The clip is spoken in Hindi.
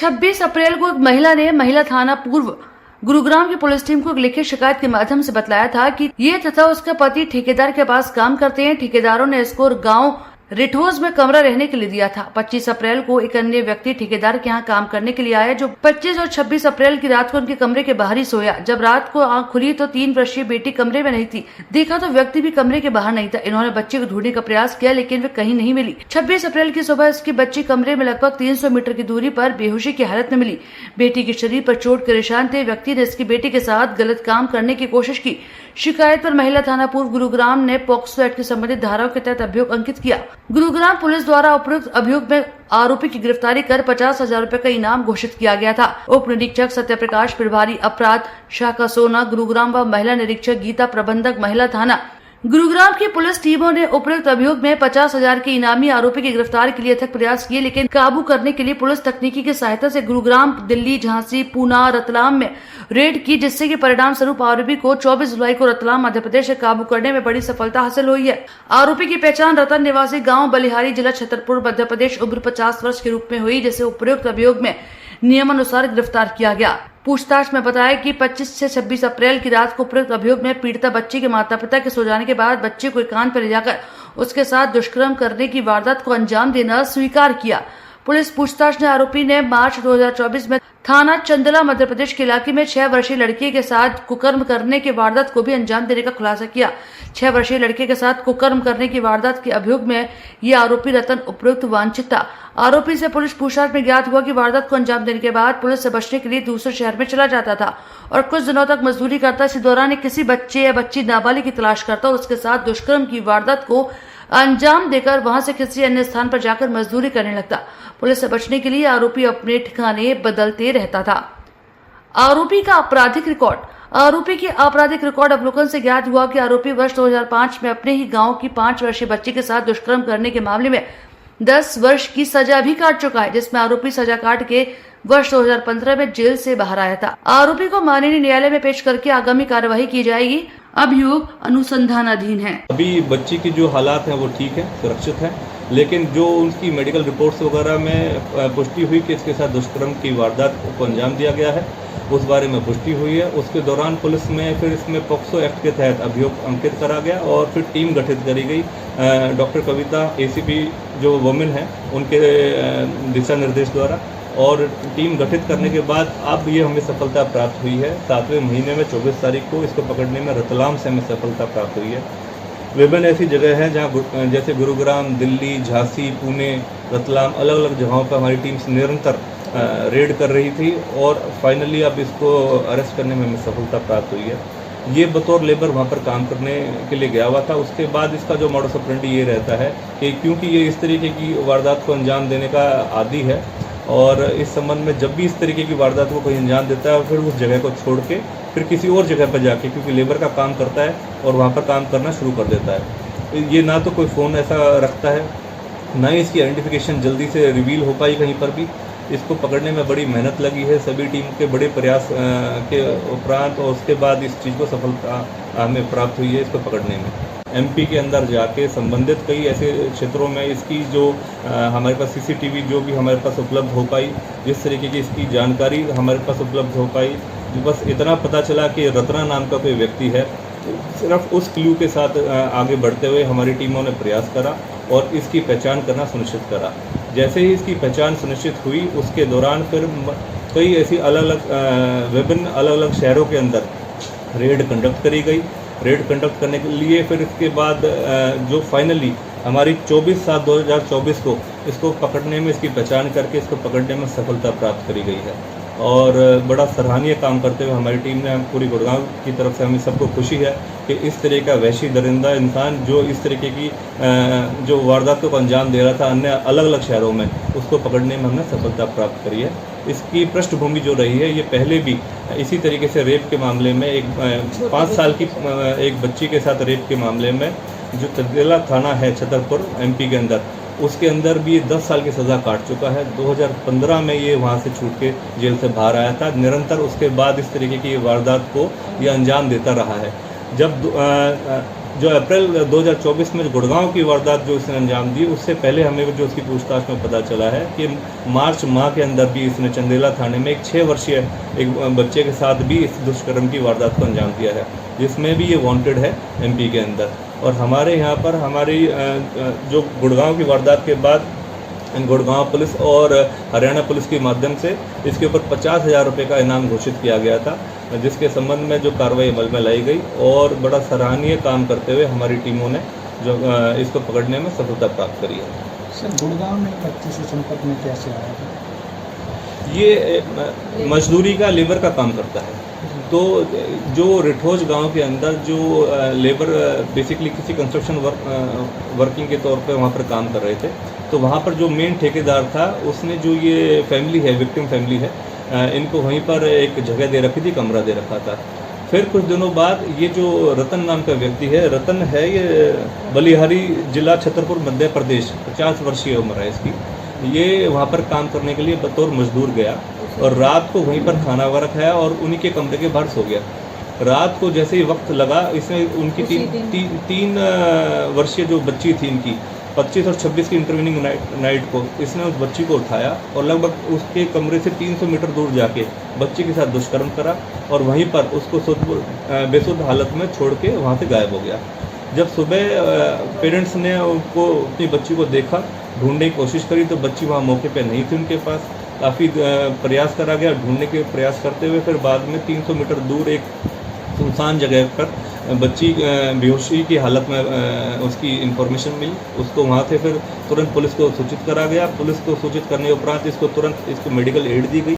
26 अप्रैल को एक महिला ने महिला थाना पूर्व गुरुग्राम की पुलिस टीम को एक लिखित शिकायत के माध्यम से बतलाया था कि ये तथा उसका पति ठेकेदार के पास काम करते हैं। ठेकेदारों ने इसको गांव रिठोज में कमरा रहने के लिए दिया था। 25 अप्रैल को एक अन्य व्यक्ति ठेकेदार के यहाँ काम करने के लिए आया, जो 25 और 26 अप्रैल की रात को उनके कमरे के बाहर ही सोया। जब रात को आंख खुली तो 3 वर्षीय बेटी कमरे में नहीं थी। देखा तो व्यक्ति भी कमरे के बाहर नहीं था। इन्होंने बच्चे को ढूंढने का प्रयास किया, लेकिन वे कहीं नहीं मिली। 26 अप्रैल की सुबह इसकी बच्ची कमरे में लगभग 300 मीटर की दूरी पर बेहोशी की हालत में मिली। बेटी के शरीर पर चोट के निशान थे। व्यक्ति ने इसकी बेटी के साथ गलत काम करने की कोशिश की। शिकायत पर महिला थाना पूर्व गुरुग्राम ने पॉक्सो एक्ट की संबंधित धाराओं के तहत अभियोग अंकित किया। गुरुग्राम पुलिस द्वारा उपरोक्त अभियोग में आरोपी की गिरफ्तारी कर 50,000 रुपए का इनाम घोषित किया गया था। उप निरीक्षक सत्यप्रकाश, प्रभारी अपराध शाखा सोना गुरुग्राम व महिला निरीक्षक गीता, प्रबंधक महिला थाना गुरुग्राम की पुलिस टीमों ने उपरोक्त अभियोग में 50,000 के इनामी आरोपी की गिरफ्तार के लिए अथक प्रयास किए, लेकिन काबू करने के लिए पुलिस तकनीकी की सहायता से गुरुग्राम, दिल्ली, झांसी, पूना, रतलाम में रेड की, जिससे कि परिणाम स्वरूप आरोपी को 24 जुलाई को रतलाम मध्य प्रदेश से काबू करने में बड़ी सफलता हासिल हुई है। आरोपी की पहचान रतन निवासी गाँव बलिहारी, जिला छतरपुर, मध्य प्रदेश, उम्र 50 वर्ष के रूप में हुई, जिसे उपरोक्त अभियोग में नियमानुसार गिरफ्तार किया गया। पूछताछ में बताया कि 25 से 26 अप्रैल की रात को उपरोक्त अभियोग में पीड़िता बच्ची के माता पिता के सो जाने के बाद बच्चे को एकांत पर ले जाकर उसके साथ दुष्कर्म करने की वारदात को अंजाम देना स्वीकार किया। पुलिस पूछताछ ने आरोपी ने मार्च 2024 में थाना चंदला मध्य प्रदेश के इलाके में 6 वर्षीय लड़की के साथ कुकर्म करने की वारदात को भी अंजाम देने का खुलासा किया। 6 वर्षीय लड़के के साथ कुकर्म करने की वारदात के अभियोग में ये आरोपी रतन उपरोक्त वांछित था। आरोपी से पुलिस पूछताछ में ज्ञात हुआ कि वारदात को अंजाम देने के बाद पुलिस से बचने के लिए दूसरे शहर में चला जाता था और कुछ दिनों तक मजदूरी करता। इसी दौरान किसी बच्चे या बच्ची नाबालिग की तलाश करता और उसके साथ दुष्कर्म की वारदात को अंजाम देकर वहां से किसी अन्य स्थान पर जाकर मजदूरी करने लगता। पुलिस से बचने के लिए आरोपी अपने ठिकाने बदलते रहता था। आरोपी का आपराधिक रिकॉर्ड। आरोपी की आपराधिक रिकॉर्ड अवलोकन से ज्ञात हुआ कि आरोपी वर्ष 2005 में अपने ही गांव की 5 वर्षीय बच्ची के साथ दुष्कर्म करने के मामले में 10 वर्ष की सजा भी काट चुका है, जिसमें आरोपी सजा काट के वर्ष 2015 में जेल से बाहर आया था। आरोपी को माननीय न्यायालय में पेश करके आगामी कार्यवाही की जाएगी। अभियोग अनुसंधानाधीन है। अभी बच्ची की जो हालात हैं वो ठीक है, सुरक्षित है, लेकिन जो उनकी मेडिकल रिपोर्ट्स वगैरह में पुष्टि हुई कि इसके साथ दुष्कर्म की वारदात को अंजाम दिया गया है, उस बारे में पुष्टि हुई है। उसके दौरान पुलिस में फिर इसमें पॉक्सो एक्ट के तहत अभियोग अंकित करा गया और फिर टीम गठित करी गई। डॉक्टर कविता एसीपी जो वुमेन है उनके दिशा निर्देश द्वारा, और टीम गठित करने के बाद अब ये हमें सफलता प्राप्त हुई है। 7वें महीने में 24 तारीख को इसको पकड़ने में रतलाम से हमें सफलता प्राप्त हुई है। विभिन्न ऐसी जगह हैं जहाँ जैसे गुरुग्राम, दिल्ली, झांसी, पुणे, रतलाम, अलग अलग जगहों पर हमारी टीम निरंतर रेड कर रही थी और फाइनली अब इसको अरेस्ट करने में हमें सफलता प्राप्त हुई है। ये बतौर लेबर वहाँ पर काम करने के लिए गया हुआ था। उसके बाद इसका जो मॉडस ऑपरेंडी ये रहता है कि क्योंकि ये इस तरीके की वारदात को अंजाम देने का आदी है और इस संबंध में जब भी इस तरीके की वारदात को कोई अंजाम देता है और फिर उस जगह को छोड़ के फिर किसी और जगह पर जाके, क्योंकि लेबर का काम करता है और वहाँ पर काम करना शुरू कर देता है। ये ना तो कोई फ़ोन ऐसा रखता है, ना ही इसकी आइडेंटिफिकेशन जल्दी से रिवील हो पाई कहीं पर भी। इसको पकड़ने में बड़ी मेहनत लगी है, सभी टीम के बड़े प्रयास के उपरांत, और उसके बाद इस चीज़ को सफलता हमें प्राप्त हुई है इसको पकड़ने में। एमपी के अंदर जाके संबंधित कई ऐसे क्षेत्रों में इसकी जो हमारे पास सीसीटीवी जो भी हमारे पास उपलब्ध हो पाई, जिस तरीके की इसकी जानकारी हमारे पास उपलब्ध हो पाई, बस इतना पता चला कि रत्ना नाम का कोई व्यक्ति है। सिर्फ उस क्लू के साथ आगे बढ़ते हुए हमारी टीमों ने प्रयास करा और इसकी पहचान करना सुनिश्चित करा। जैसे ही इसकी पहचान सुनिश्चित हुई उसके दौरान फिर कई ऐसी विभिन्न अलग अलग शहरों के अंदर रेड कंडक्ट करी गई। रेड कंडक्ट करने के लिए फिर इसके बाद जो फाइनली हमारी 24/7/2024 को इसको पकड़ने में, इसकी पहचान करके इसको पकड़ने में सफलता प्राप्त करी गई है। और बड़ा सराहनीय काम करते हुए हमारी टीम ने, पूरी गुड़गांव की तरफ से हमें सबको खुशी है कि इस तरह का वहशी दरिंदा इंसान जो इस तरीके की जो वारदातों को अंजाम दे रहा था अन्य अलग अलग शहरों में, उसको पकड़ने में हमने सफलता प्राप्त करी है। इसकी पृष्ठभूमि जो रही है, ये पहले भी इसी तरीके से रेप के मामले में एक 5 साल की एक बच्ची के साथ रेप के मामले में जो चंदेला थाना है छतरपुर एमपी के अंदर, उसके अंदर भी 10 साल की सज़ा काट चुका है। 2015 में ये वहाँ से छूट के जेल से बाहर आया था। निरंतर उसके बाद इस तरीके की वारदात को ये अंजाम देता रहा है। जब जो अप्रैल 2024 में गुड़गांव की वारदात जो इसने अंजाम दी, उससे पहले हमें जो उसकी पूछताछ में पता चला है कि मार्च माह के अंदर भी इसने चंदेला थाने में एक 6 वर्षीय एक बच्चे के साथ भी इस दुष्कर्म की वारदात को अंजाम दिया है, जिसमें भी ये वांटेड है एमपी के अंदर। और हमारे यहाँ पर हमारी जो गुड़गांव की वारदात के बाद गुड़गांव पुलिस और हरियाणा पुलिस के माध्यम से इसके ऊपर 50,000 रुपये का इनाम घोषित किया गया था, जिसके संबंध में जो कार्रवाई अमल में लाई गई और बड़ा सराहनीय काम करते हुए हमारी टीमों ने जो इसको पकड़ने में सफलता प्राप्त करी है। सर, गुड़गांव में बच्चे से संपर्क में कैसे आया था? ये मजदूरी का लेबर का काम करता है। तो जो रिठोज गांव के अंदर जो लेबर बेसिकली किसी कंस्ट्रक्शन वर्किंग के तौर पे वहाँ पर काम कर रहे थे, तो वहाँ पर जो मेन ठेकेदार था उसने जो ये फैमिली है, विक्टिम फैमिली है, इनको वहीं पर एक जगह दे रखी थी, कमरा दे रखा था। फिर कुछ दिनों बाद ये जो रतन नाम का व्यक्ति है, रतन है ये बलिहारी जिला छतरपुर मध्य प्रदेश, 50 वर्षीय उम्र है इसकी। ये वहाँ पर काम करने के लिए बतौर मजदूर गया और रात को वहीं पर खाना वगैरह खाया और उन्हीं के कमरे के बाहर सो गया। रात को जैसे ही वक्त लगा, इसने उनकी तीन वर्षीय जो बच्ची थी इनकी, 25 और 26 की इंटरविनिंग नाइट को इसने उस बच्ची को उठाया और लगभग उसके कमरे से 300 मीटर दूर जाके बच्ची के साथ दुष्कर्म करा और वहीं पर उसको बेसुध हालत में छोड़ के वहाँ से गायब हो गया। जब सुबह पेरेंट्स ने उनको अपनी बच्ची को देखा, ढूंढने की कोशिश करी, तो बच्ची वहाँ मौके पे नहीं थी उनके पास। काफ़ी प्रयास करा गया, ढूंढने के प्रयास करते हुए फिर बाद में 300 मीटर दूर एक सुनसान जगह पर बच्ची बेहोशी की हालत में उसकी इंफॉर्मेशन मिली। उसको वहाँ से फिर तुरंत पुलिस को सूचित करा गया। पुलिस को सूचित करने के उपरांत इसको तुरंत मेडिकल एड दी गई।